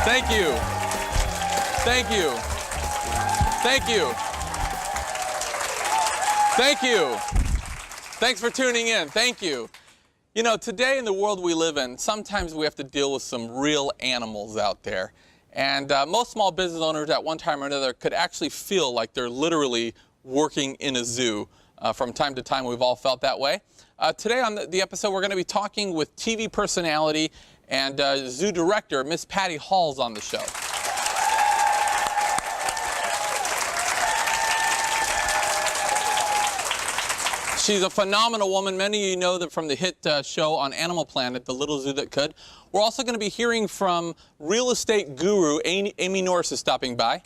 Thank you. Thank you. Thank you. Thank you. Thanks for tuning in. Thank you. You know, today in the world we live in, sometimes we have to deal with some real animals out there. And most small business owners at one time or another could actually feel like they're literally working in a zoo. From time to time, we've all felt that way. Today on the episode, we're going to be talking with TV personality and zoo director, Miss Patti Hall's on the show. She's a phenomenal woman. Many of you know that from the hit show on Animal Planet, The Little Zoo That Could. We're also going to be hearing from real estate guru Amy Norris is stopping by.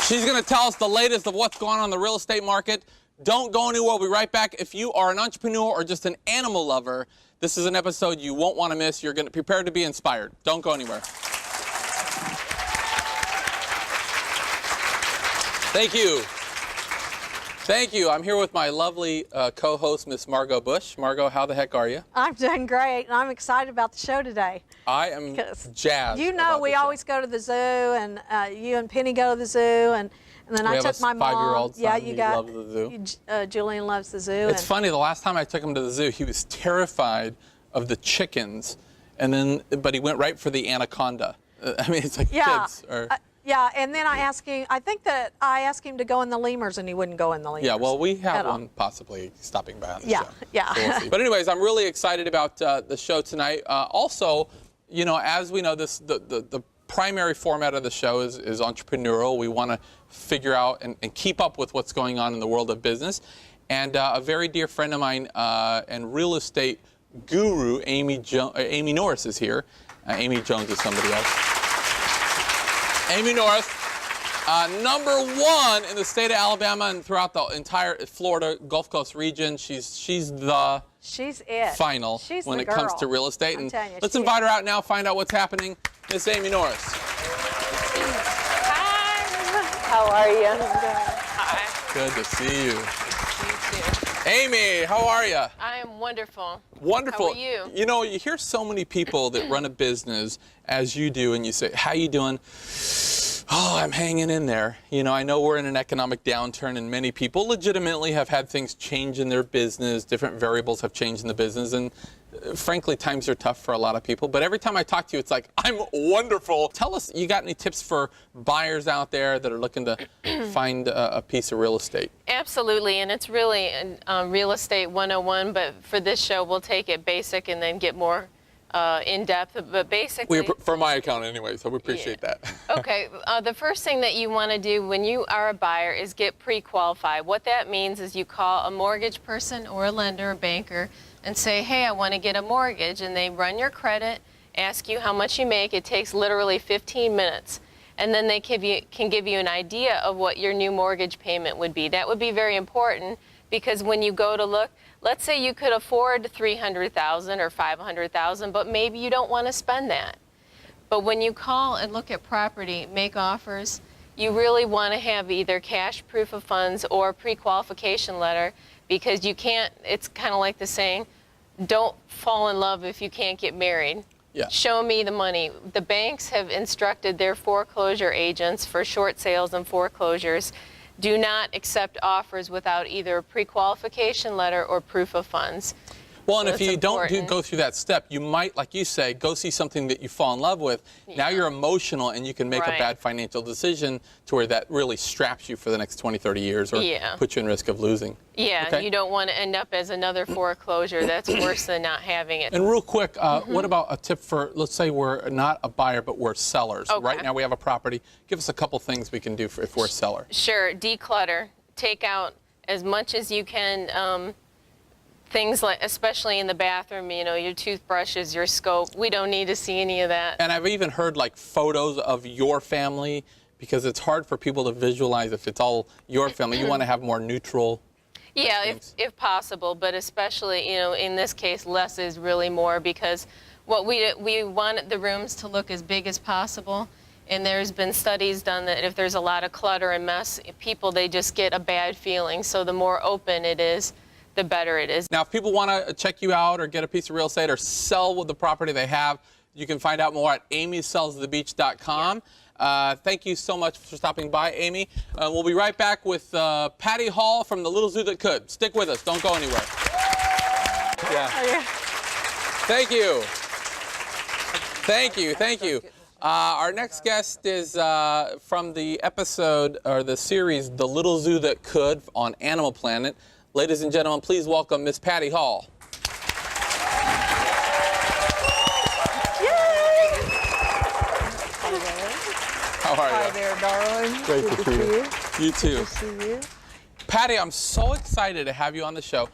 She's going to tell us the latest of what's going on in the real estate market. Don't go anywhere. We'll be right back. If you are an entrepreneur or just an animal lover, this is an episode you won't want to miss. You're going to prepare to be inspired. Don't go anywhere. Thank you. Thank you. I'm here with my lovely co-host, Miss Margot Bush. Margot, how the heck are you? I'm doing great, and I'm excited about the show today. I am jazzed. You know, we always go to the zoo, and you and Penny go to the zoo, and then I took my mom. 5-year-old son. Yeah, you got. Loves the zoo. Julian loves the zoo. It's funny. The last time I took him to the zoo, he was terrified of the chickens, but he went right for the anaconda. I mean, it's like kids are. Yeah, and then I asked him, I think that I asked him to go in the lemurs, and he wouldn't go in the lemurs. Yeah, well, we have one possibly stopping by on the show. Yeah. So we'll see. But anyways, I'm really excited about the show tonight. Also, you know, as we know, the primary format of the show is entrepreneurial. We want to figure out and keep up with what's going on in the world of business. And a very dear friend of mine and real estate guru, Amy Norris, is here. Amy Jones is somebody else. Amy Norris, #1 in the state of Alabama and throughout the entire Florida Gulf Coast region. She's it. Final when it comes to real estate. And let's invite her out now, find out what's happening. Miss Amy Norris. Hi. How are you? Hi. Good to see you. You too. Amy, how are you? I am wonderful. Wonderful. How are you? You know, you hear so many people that run a business as you do, and you say, how you doing? Oh, I'm hanging in there. You know, I know we're in an economic downturn, and many people legitimately have had things change in their business. Different variables have changed in the business, and frankly, times are tough for a lot of people. But every time I talk to you, it's like, I'm wonderful. Tell us, you got any tips for buyers out there that are looking to find a piece of real estate? Absolutely, and it's really real estate 101, but for this show, we'll take it basic and then get more in depth, but basically... For my account anyway, so we appreciate that. Okay, the first thing that you want to do when you are a buyer is get pre-qualified. What that means is you call a mortgage person or a lender, a banker, and say, hey, I want to get a mortgage, and they run your credit, ask you how much you make. It takes literally 15 minutes, and then they can give you an idea of what your new mortgage payment would be. That would be very important, because when you go to look, let's say you could afford $300,000 or $500,000, but maybe you don't want to spend that. But when you call and look at property, make offers, you really want to have either cash proof of funds or pre-qualification letter, because you can't, it's kind of like the saying, don't fall in love if you can't get married. Yeah. Show me the money. The banks have instructed their foreclosure agents for short sales and foreclosures, do not accept offers without either a pre-qualification letter or proof of funds. Well, and if you don't go through that step, you might, like you say, go see something that you fall in love with. Yeah. Now you're emotional, and you can make a bad financial decision to where that really straps you for the next 20, 30 years or puts you in risk of losing. Yeah, okay? You don't want to end up as another foreclosure. That's worse than not having it. And real quick, what about a tip for, let's say we're not a buyer, but we're sellers. Okay. Right now we have a property. Give us a couple things we can do if we're a seller. Sure. Declutter. Take out as much as you can. Things like, especially in the bathroom, you know, your toothbrushes, your scope. We don't need to see any of that. And I've even heard like photos of your family, because it's hard for people to visualize if it's all your family. You want to have more neutral. Yeah, if possible, but especially, you know, in this case, less is really more, because what we want the rooms to look as big as possible. And there's been studies done that if there's a lot of clutter and mess, people, they just get a bad feeling. So the more open it is, the better it is. Now, if people want to check you out or get a piece of real estate or sell with the property they have, you can find out more at amysellsthebeach.com. Thank you so much for stopping by, Amy. We'll be right back with Patti Hall from The Little Zoo That Could. Stick with us. Don't go anywhere. Yeah. Oh, yeah. Thank you. Thank you. Thank you. Our next guest is from the episode or the series The Little Zoo That Could on Animal Planet. Ladies and gentlemen, please welcome Miss Patti Hall. How are you? Hi there, darling. Great to see you. You too. Good to see you. Patti, I'm so excited to have you on the show.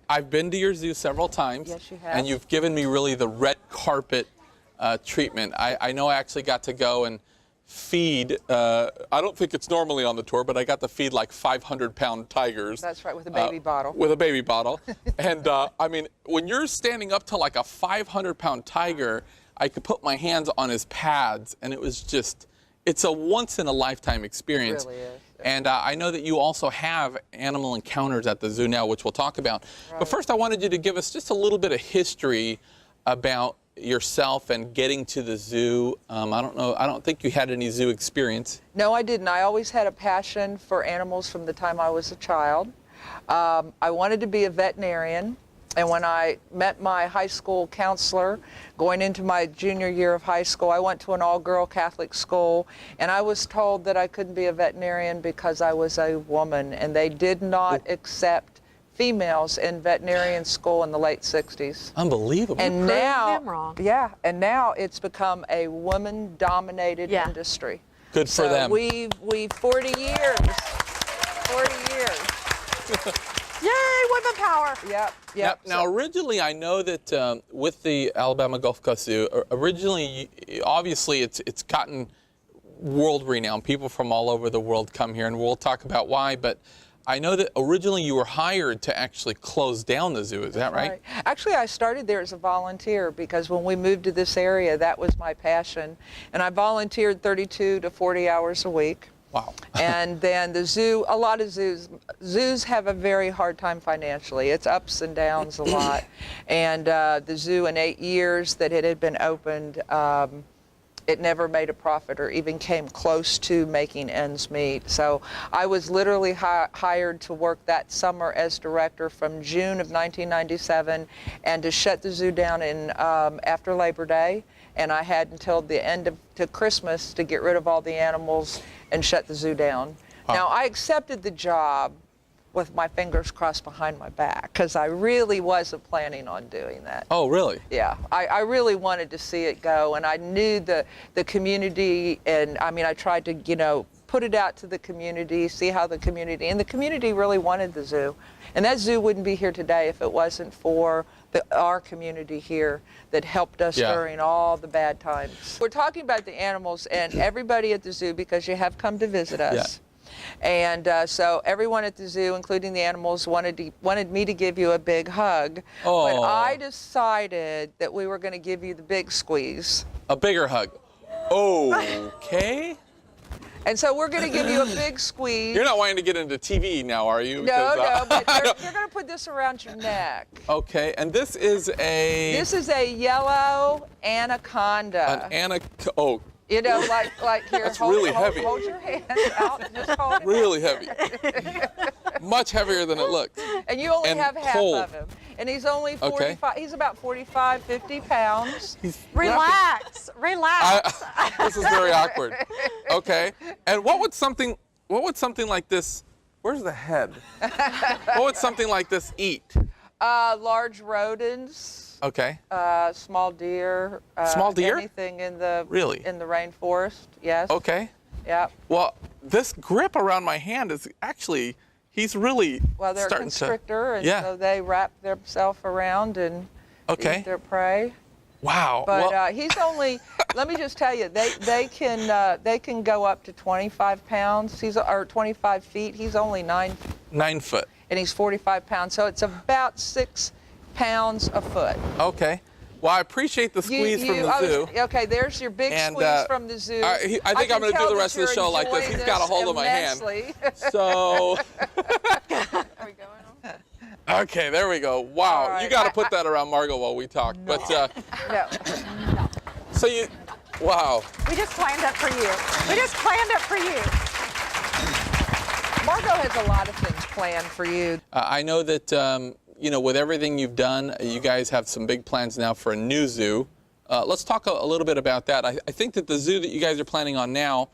I've been to your zoo several times. Yes, you have. And you've given me really the red carpet treatment. I know I actually got to go and feed, I don't think it's normally on the tour, but I got to feed like 500-pound tigers. That's right, with a baby bottle. With a baby bottle. And I mean, when you're standing up to like a 500-pound tiger, I could put my hands on his pads, and it was just, it's a once-in-a-lifetime experience. It really is. And I know that you also have animal encounters at the zoo now, which we'll talk about. Right. But first, I wanted you to give us just a little bit of history about yourself and getting to the zoo. I don't think you had any zoo experience. No, I didn't. I always had a passion for animals from the time I was a child. I wanted to be a veterinarian. And when I met my high school counselor, going into my junior year of high school, I went to an all-girl Catholic school, and I was told that I couldn't be a veterinarian because I was a woman, and they did not accept females in veterinarian school in the late 60s. Unbelievable. And Proved now, them wrong. yeah, and now it's become a woman-dominated industry. Good for them. We've 40 years. 40 years. Yay, women power. Yep. Now, originally, I know that with the Alabama Gulf Coast Zoo, originally, obviously, it's gotten world renowned. People from all over the world come here, and we'll talk about why. But I know that originally you were hired to actually close down the zoo. Is that right? Actually, I started there as a volunteer because when we moved to this area, that was my passion. And I volunteered 32 to 40 hours a week. Wow. And then the zoo, a lot of zoos have a very hard time financially. It's ups and downs a lot. And the zoo, in 8 years that it had been opened, it never made a profit or even came close to making ends meet. So I was literally hired to work that summer as director from June of 1997 and to shut the zoo down in after Labor Day. And I had until the end of Christmas to get rid of all the animals and shut the zoo down. Wow. Now, I accepted the job with my fingers crossed behind my back because I really wasn't planning on doing that. Oh, really? Yeah, I really wanted to see it go, and I knew the community, and I mean, I tried to, put it out to the community, see how the community really wanted the zoo. And that zoo wouldn't be here today if it wasn't for our community here that helped us during all the bad times. We're talking about the animals and everybody at the zoo because you have come to visit us. And so everyone at the zoo, including the animals, wanted me to give you a big hug. Oh. But I decided that we were going to give you the big squeeze. A bigger hug. Okay. And so we're going to give you a big squeeze. You're not wanting to get into TV now, are you? No, but you're going to put this around your neck. Okay, and this is a... This is a yellow anaconda. Oh. Like here. That's really heavy. Hold your hands out. Just hold it Really out. heavy. Much heavier than it looks. And you only have half cold. of him. And he's only 45. He's about 45, 50 pounds. Relax. This is very awkward. Okay. And what would something like this, where's the head? What would something like this eat? Large rodents. Okay. Small deer. Small deer? Anything in the rainforest. Yes. Okay. Yeah. Well, this grip around my hand is actually, he's really Well, they're a starting constrictor, and yeah. so they wrap themselves around and eat their prey. Wow. But he's only. Let me just tell you, they can go up to 25 pounds. Or 25 feet. He's only 9 foot. And he's 45 pounds, so it's about 6 pounds a foot. Okay. Well, I appreciate the squeeze from the zoo. Okay, there's your big squeeze from the zoo. I think I'm going to do the rest of the show like this. He's got a hold of my hand. So. Are we going on? Okay, there we go. Wow, right, you got to put that around Margot while we talk. No. But No. so you, wow. We just planned it for you. We just planned it for you. Margot has a lot of things planned for you. I know that you know, with everything you've done, you guys have some big plans now for a new zoo. Let's talk a little bit about that. I think that the zoo that you guys are planning on now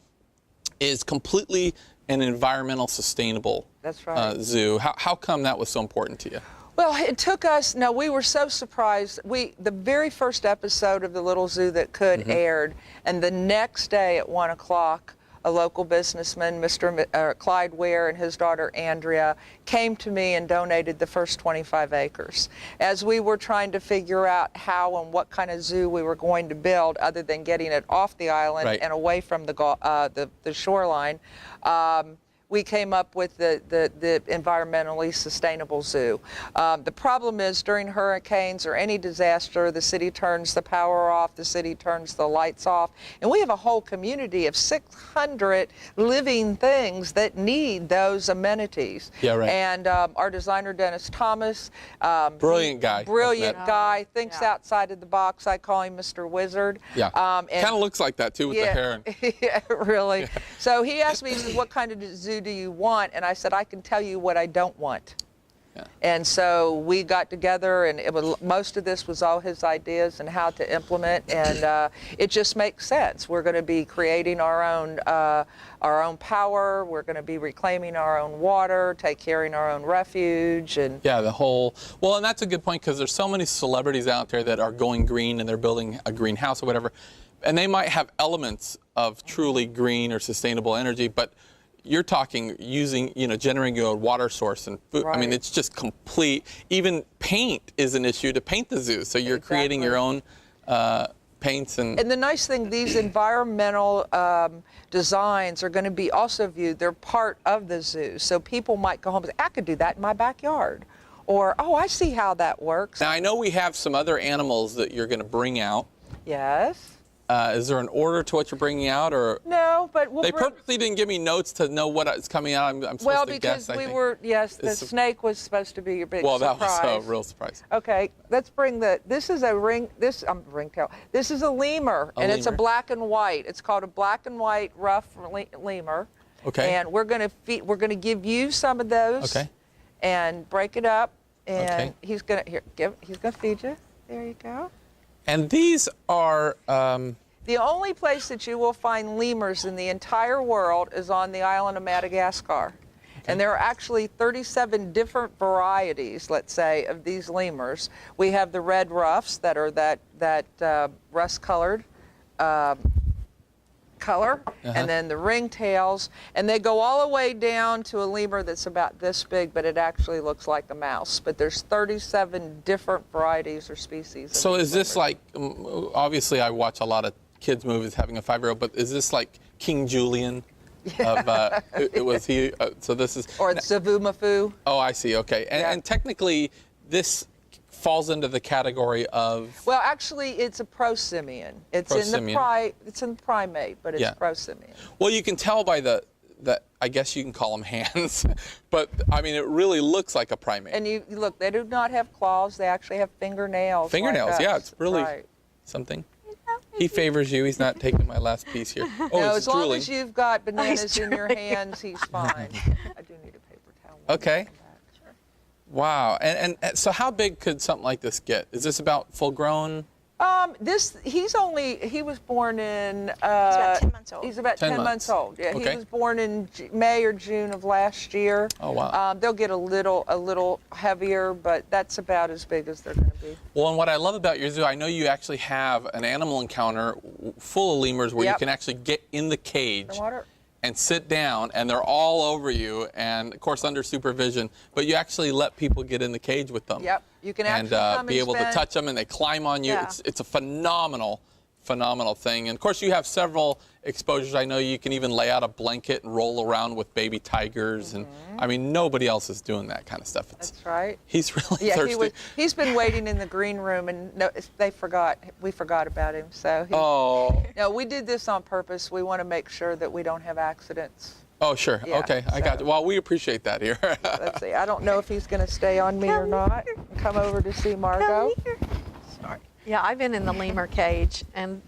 is completely an environmental sustainable That's right. zoo. How come that was so important to you? Well, it took us, no, we were so surprised. The very first episode of The Little Zoo That Could aired, and the next day at 1 o'clock, a local businessman, Mr. Clyde Ware, and his daughter Andrea came to me and donated the first 25 acres. As we were trying to figure out how and what kind of zoo we were going to build, other than getting it off the island and away from the shoreline, we came up with the environmentally sustainable zoo. The problem is during hurricanes or any disaster, the city turns the power off, the city turns the lights off, and we have a whole community of 600 living things that need those amenities. Yeah, right. And our designer, Dennis Thomas, Brilliant guy. Brilliant guy, thinks outside of the box. I call him Mr. Wizard. Yeah, kind of looks like that too with the hair. Yeah, really. So he asked me, he said, what kind of zoo do you want? And I said, I can tell you what I don't want. Yeah. And so we got together, and most of this was all his ideas and how to implement, and it just makes sense. We're going to be creating our own power. We're going to be reclaiming our own water, take care of our own refuge, and yeah, well, and that's a good point, because there's so many celebrities out there that are going green and they're building a greenhouse or whatever, and they might have elements of truly green or sustainable energy, but you're talking using, generating your own water source and food. Right. I mean, it's just complete. Even paint is an issue to paint the zoo. So you're creating your own paints. And the nice thing, these environmental designs are going to be also viewed. They're part of the zoo. So people might go home and say, I could do that in my backyard. Or, oh, I see how that works. Now, I know we have some other animals that you're going to bring out. Yes. Is there an order to what you're bringing out, or no? But they purposely didn't give me notes to know what is coming out. I'm supposed to guess. Well, because yes, the snake was supposed to be your big surprise. Well, that was a real surprise. Okay, let's bring this is a ringtail. This is a lemur, and it's a black and white. It's called a black and white rough lemur. Okay. And we're gonna give you some of those. Okay. And break it up, and he's gonna feed you. There you go. And these are. The only place that you will find lemurs in the entire world is on the island of Madagascar. Okay. And there are actually 37 different varieties, let's say, of these lemurs. We have the red ruffs that are that rust-colored color, and then the ringtails, and they go all the way down to a lemur that's about this big, but it actually looks like a mouse. But there's 37 different varieties or species. So is this like, obviously I watch a lot of kids movies having a 5-year-old, but is this like King Julian? Yeah. Was he, so this is... Or Zavumafu. Oh, I see, okay. And technically this falls into the category of... Well, actually, it's a prosimian. It's in the primate, but it's prosimian. Well, you can tell by the I guess you can call them hands, but I mean, it really looks like a primate. And you look, they do not have claws. They actually have fingernails. Fingernails, like yeah, it's really something. He favors you. He's not taking my last piece here. Oh, no, it's as long as you've got bananas in your hands, he's fine. I do need a paper towel. Okay. Wow. And so how big could something like this get? Is this about full grown? He was born in... he's about 10 months old. He's about 10 months old. Yeah, okay. He was born in May or June of last year. Oh, wow. They'll get a little heavier, but that's about as big as they're going to be. Well, and what I love about your zoo, I know you actually have an animal encounter full of lemurs where you can actually get in the cage. The water. And sit down, and they're all over you, and of course under supervision, but you actually let people get in the cage with them. Yep, you can actually come be able to touch them, and they climb on you. Yeah. It's a phenomenal thing. And of course you have several exposures. I know you can even lay out a blanket and roll around with baby tigers, and I mean, nobody else is doing that kind of stuff. That's right. He's really thirsty. He's been waiting in the green room, and we forgot about him. So no, we did this on purpose. We want to make sure that we don't have accidents. Oh, sure. Yeah, okay, I got you. Well, we appreciate that here. Let's see. I don't know if he's going to stay on me or not. Come over to see Margot. Sorry. Yeah, I've been in the lemur cage, and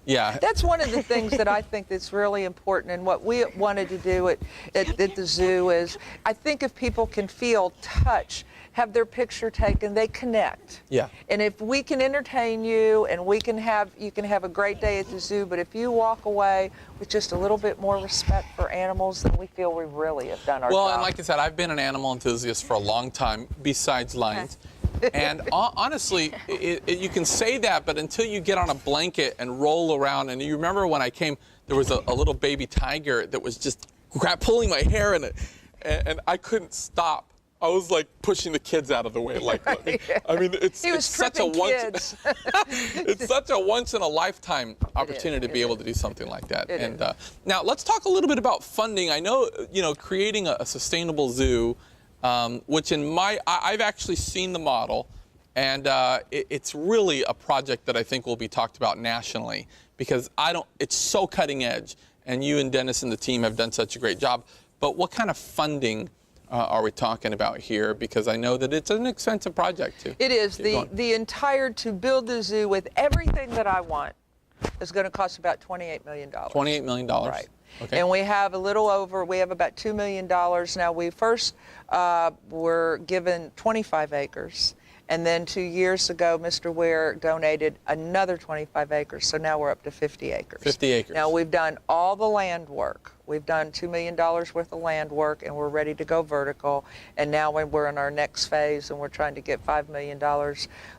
Yeah. That's one of the things that I think that's really important, and what we wanted to do at the zoo is, I think if people can feel, touch, have their picture taken, they connect. Yeah. And if we can entertain you, and you can have a great day at the zoo, but if you walk away with just a little bit more respect for animals, then we feel we really have done our job. Well, and like I said, I've been an animal enthusiast for a long time, besides lions. And honestly, you can say that, but until you get on a blanket and roll around, and you remember when I came, there was a little baby tiger that was just pulling my hair in it, and I couldn't stop. I was like pushing the kids out of the way. Like, I mean, it's such a it's such a once in a lifetime opportunity to be able to do something like that. And now let's talk a little bit about funding. I know, creating a sustainable zoo, which I've actually seen the model, and it's really a project that I think will be talked about nationally, because it's so cutting edge, and you and Dennis and the team have done such a great job. But what kind of funding are we talking about here? Because I know that it's an expensive project too. It is. To build the zoo with everything that I want is going to cost about $28 million. $28 million. Right. Okay. And we have about $2 million. Now, we first were given 25 acres. And then 2 years ago, Mr. Ware donated another 25 acres. So now we're up to 50 acres. 50 acres. Now, we've done all the land work. We've done $2 million worth of land work, and we're ready to go vertical. And now we're in our next phase, and we're trying to get $5 million,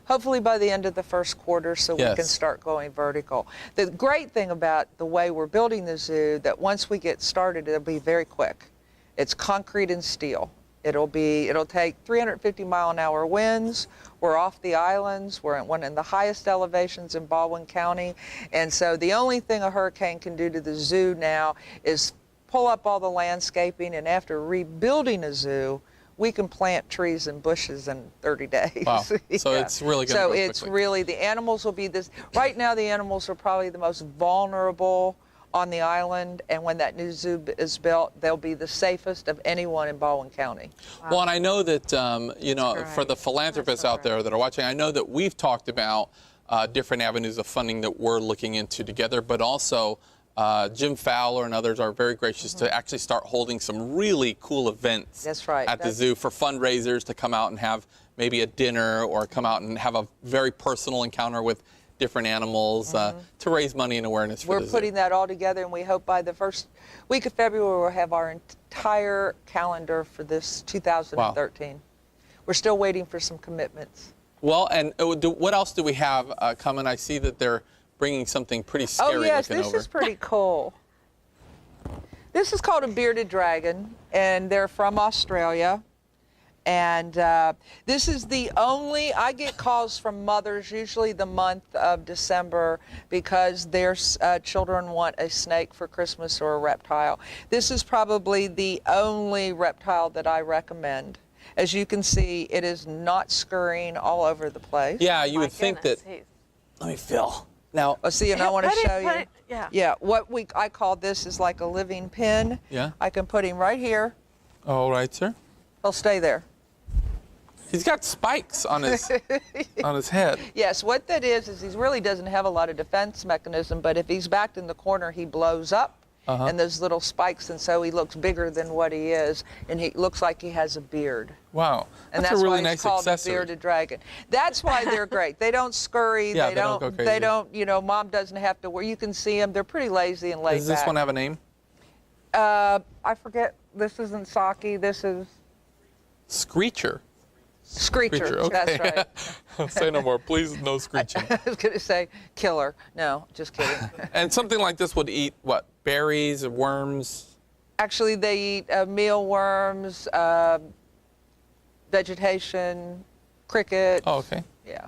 hopefully by the end of the first quarter, so we can start going vertical. The great thing about the way we're building the zoo, that once we get started, it'll be very quick. It's concrete and steel. It'll take 350-mile-an-hour winds. We're off the islands. We're at one of the highest elevations in Baldwin County. And so the only thing a hurricane can do to the zoo now is pull up all the landscaping, and after rebuilding a zoo, we can plant trees and bushes in 30 days. Wow. So it's really going to go quickly. So it's really, the animals will be this. Right now, the animals are probably the most vulnerable on the island, and when that new zoo is built, they'll be the safest of anyone in Baldwin County. Wow. Well, and I know that, for the philanthropists out there that are watching, I know that we've talked about different avenues of funding that we're looking into together, but also Jim Fowler and others are very gracious to actually start holding some really cool events at the zoo for fundraisers to come out and have maybe a dinner, or come out and have a very personal encounter with different animals to raise money and awareness for the zoo. We're putting that all together, and we hope by the first week of February we'll have our entire calendar for this 2013. Wow. We're still waiting for some commitments. Well, and what else do we have coming? I see that they're bringing something pretty scary looking over. Oh, yes, this is pretty cool. This is called a bearded dragon, and they're from Australia. And this is the only, I get calls from mothers, usually the month of December, because their children want a snake for Christmas or a reptile. This is probably the only reptile that I recommend. As you can see, it is not scurrying all over the place. Yeah, you would think that. Let me feel. Now, see, and I want to show you. Yeah. What I call this is like a living pin. Yeah. I can put him right here. All right, sir. He'll stay there. He's got spikes on his on his head. Yes, what that is he really doesn't have a lot of defense mechanism, but if he's backed in the corner, he blows up, and there's little spikes, and so he looks bigger than what he is, and he looks like he has a beard. Wow, and that's a really why nice it's called accessory. The bearded dragon. That's why they're great. They don't scurry. Yeah, they don't go crazy. They don't. Mom doesn't have to. Where you can see them, they're pretty lazy and laid back. Does this one have a name? I forget. This isn't Saki. This is Screecher. Screecher, okay. That's right. Say no more, please. No screeching. I was going to say killer. No, just kidding. And something like this would eat what? Berries, worms? Actually, they eat mealworms, vegetation, crickets. Oh, okay. Yeah.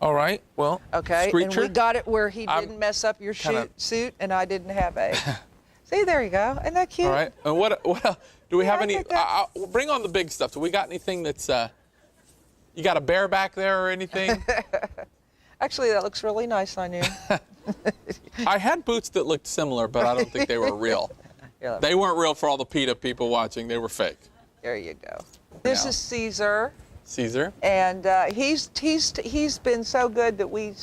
All right. Well. Okay. Screecher? And we got it where he didn't mess up your suit, and I didn't have a. See, there you go. Isn't that cute? All right. And what do we have any? Bring on the big stuff. Do we got anything that's? You got a bear back there or anything? Actually, that looks really nice on you. I had boots that looked similar, but I don't think they were real. Here, They weren't real for all the PETA people watching. They were fake. there you go. This is Caesar. Caesar. And he's been so good that we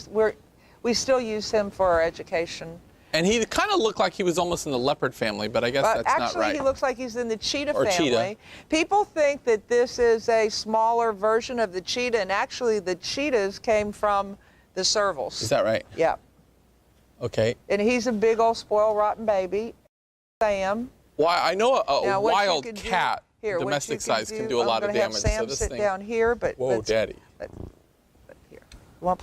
still use him for our education. And he kind of looked like he was almost in the leopard family, but I guess that's not right. Actually, he looks like he's in the cheetah Or family. cheetah. People think that this is a smaller version of the cheetah, and actually the cheetahs came from the servals. Is that right? Yeah. Okay. And he's a big old spoiled rotten baby. Sam. Well, I know a Now, what you wild can do- cat, here, what domestic you can size, can do a lot of I'm gonna damage. have Sam So this sit thing. down here, but Whoa, let's- Daddy. but here.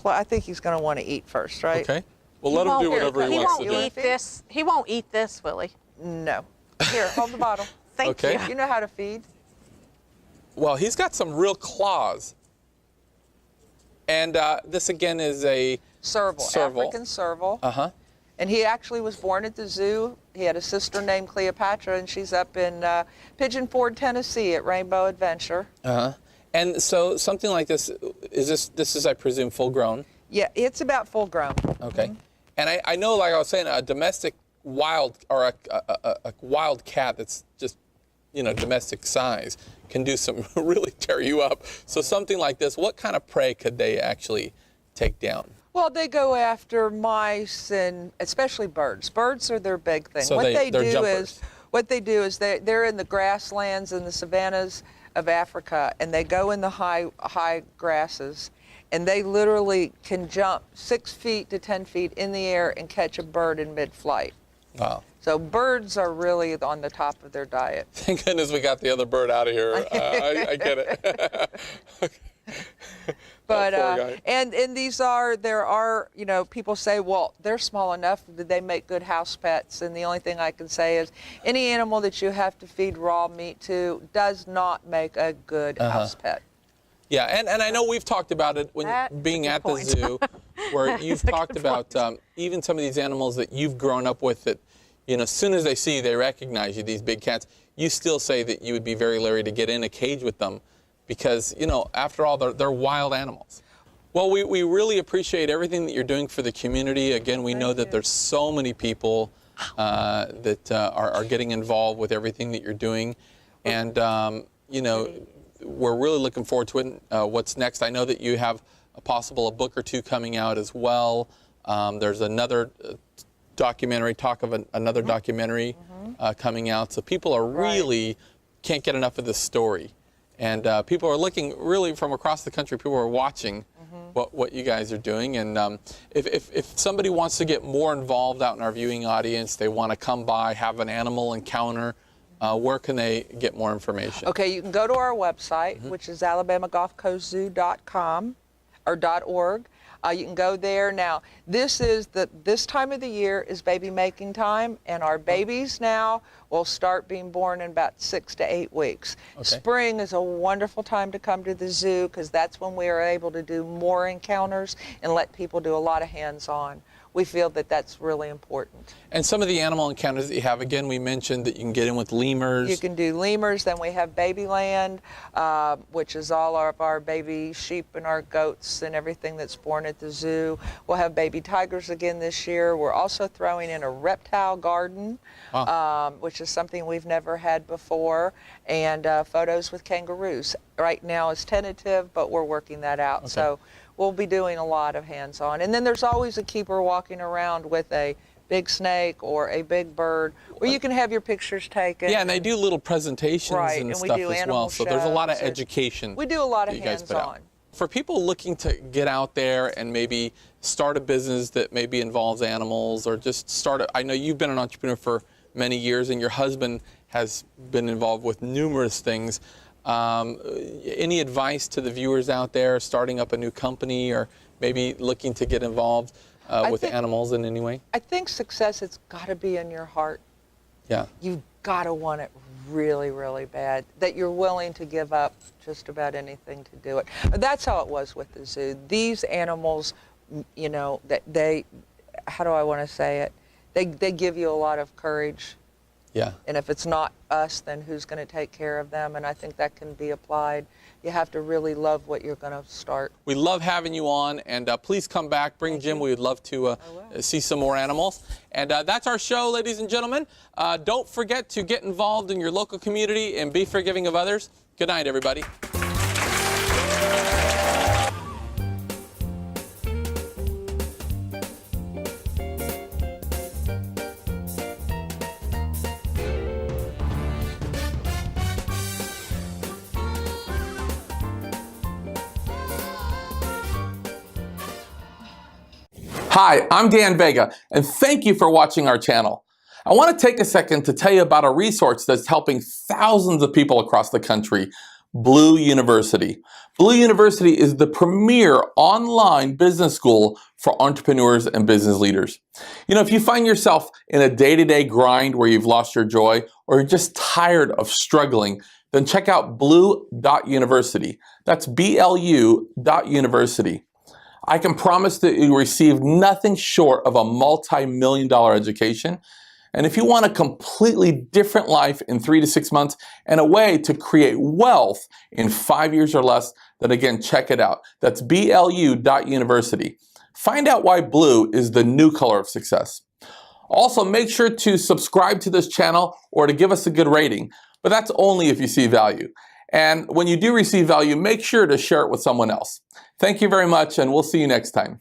I think he's going to want to eat first, right? Okay. Well, let him do whatever he wants to do. He won't eat this. He won't eat this, will he? No. Here, hold the bottle. Thank Okay. you. You know how to feed. Well, he's got some real claws. And this again is a Serval. African serval. Uh-huh. And he actually was born at the zoo. He had a sister named Cleopatra, and she's up in Pigeon Forge, Tennessee at Rainbow Adventure. Uh-huh. And so something like this is I presume full grown. Yeah, it's about full grown. Okay. And I know, like I was saying, a domestic wild or a wild cat that's just, domestic size can do some really tear you up. So something like this, what kind of prey could they actually take down? Well, they go after mice and especially birds. Birds are their big thing. So What they're jumpers. they do is they're in the grasslands and the savannas of Africa, and they go in the high grasses, and they literally can jump 6 feet to 10 feet in the air and catch a bird in mid-flight. Wow. So birds are really on the top of their diet. Thank goodness we got the other bird out of here. I get it. But That poor guy. and there are people say, well, they're small enough that they make good house pets, and the only thing I can say is any animal that you have to feed raw meat to does not make a good house pet. Yeah, and I know we've talked about it when That's being a good at the point. zoo, where you've That's a talked good about even some of these animals that you've grown up with that, as soon as they see you, they recognize you, these big cats. You still say that you would be very leery to get in a cage with them because, after all, they're wild animals. Well, we really appreciate everything that you're doing for the community. Again, we know that there's so many people that are getting involved with everything that you're doing. And, we're really looking forward to it. What's next? I know that you have a book or two coming out as well. There's another documentary, another documentary coming out. So people are really can't get enough of this story. And people are looking really from across the country. People are watching what you guys are doing. And if somebody wants to get more involved out in our viewing audience, they want to come by, have an animal encounter, where can they get more information? Okay, you can go to our website, which is alabamagulfcoastzoo.com or .org. You can go there. Now, this time of the year is baby making time, and our babies now will start being born in about 6 to 8 weeks. Okay. Spring is a wonderful time to come to the zoo because that's when we are able to do more encounters and let people do a lot of hands-on. We feel that that's really important. And some of the animal encounters that you have, again, we mentioned that you can get in with lemurs. You can do lemurs. Then we have Babyland, which is all of our baby sheep and our goats and everything that's born at the zoo. We'll have baby tigers again this year. We're also throwing in a reptile garden, which is something we've never had before, and photos with kangaroos. Right now is tentative, but we're working that out. Okay. So we'll be doing a lot of hands-on. And then there's always a keeper walking around with a big snake or a big bird where you can have your pictures taken. Yeah, and they do little presentations and and we stuff do as animal well. So there's a lot of shows. education. We do a lot of that you guys put out. hands-on. For people looking to get out there and maybe start a business that maybe involves animals or just I know you've been an entrepreneur for many years and your husband has been involved with numerous things. Any advice to the viewers out there starting up a new company or maybe looking to get involved with animals in any way? I think success has got to be in your heart. Yeah. You've got to want it really, really bad, that you're willing to give up just about anything to do it. That's how it was with the zoo. These animals, that how do I want to say it? They give you a lot of courage. Yeah. And if it's not us, then who's going to take care of them? And I think that can be applied. You have to really love what you're going to start. We love having you on, and please come back. Bring Jim. We would love to see some more animals. And that's our show, ladies and gentlemen. Don't forget to get involved in your local community and be forgiving of others. Good night, everybody. Hi, I'm Dan Vega, and thank you for watching our channel. I want to take a second to tell you about a resource that's helping thousands of people across the country, BLU University. BLU University is the premier online business school for entrepreneurs and business leaders. You know, if you find yourself in a day-to-day grind where you've lost your joy or you're just tired of struggling, then check out BLU.University. That's BLU.University. I can promise that you receive nothing short of a multi-million-dollar education. And if you want a completely different life in 3 to 6 months and a way to create wealth in 5 years or less, then again, check it out. That's BLU.University. Find out why blue is the new color of success. Also, make sure to subscribe to this channel or to give us a good rating, but that's only if you see value. And when you do receive value, make sure to share it with someone else. Thank you very much, and we'll see you next time.